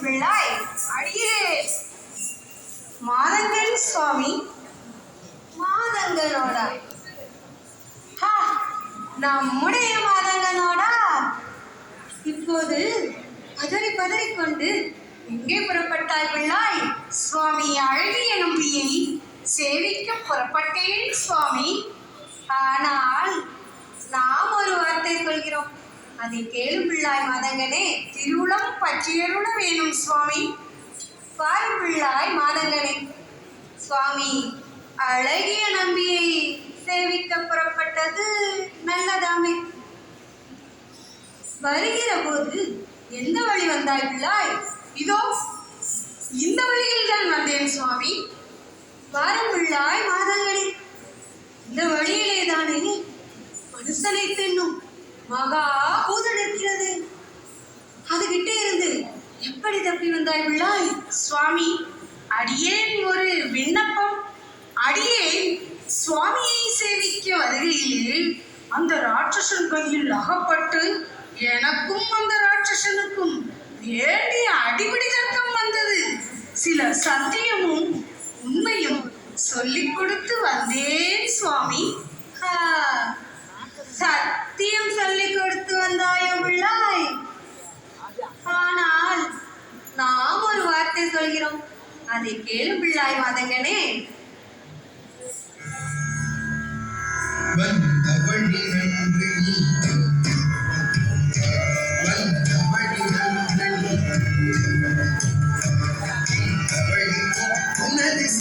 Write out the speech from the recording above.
பிள்ளாய் அடியே மாதங்கன் சுவாமி மாதங்கனோடா நம்முடைய மாதங்கனோடா இப்போது பதறிக்கொண்டு எங்கே புறப்பட்டாய் பிள்ளாய்? சுவாமி அழகிய நம்பியை சேவிக்க புறப்பட்டேன் சுவாமி. ஆனால் நாம் ஒரு வார்த்தை சொல்கிறோம், அதை கேளு பிள்ளாய் மாதங்கனே. திருவுளம் பற்றியருள வேணும் சுவாமி. பாரு பிள்ளாய் மாதங்கனே, சுவாமி அழகிய நம்பியை சேவிக்க புறப்பட்டது நல்லதாமே. வருகிற போது எந்த வழி வந்தாய் பிள்ளாய்? இதோ இந்த வழியில் தான் வந்தேன் சுவாமி. வாரும் பிள்ளாய் மாதங்கனே, இந்த வழியிலே தானே மனுஷனை தின்னும் மகா பூதம் இருக்கிறது. அதுகிட்ட இருந்து எப்படி தப்பி வந்தாய் பிள்ளாய்? சுவாமி அடியேன் ஒரு விண்ணப்பம். அடியேன் சுவாமியை சேவிக்க வருகையில் அந்த ராட்சசன் கையில் அகப்பட்டு எனக்கும் அந்த ராட்சசனுக்கும் வேண்டிய அடிப்படை தர்க்கம் வந்தது. சில சத்தியமும் உண்மையும் சொல்லிக் கொடுத்து வந்தேன் சுவாமி. சத்தியம் சொல்லிக் கொடுத்து வந்தாயோ பிள்ளாய்? ஆனால் நாம் ஒரு வார்த்தை சொல்கிறோம், அதை கேளு பிள்ளாய் மாதங்கனே.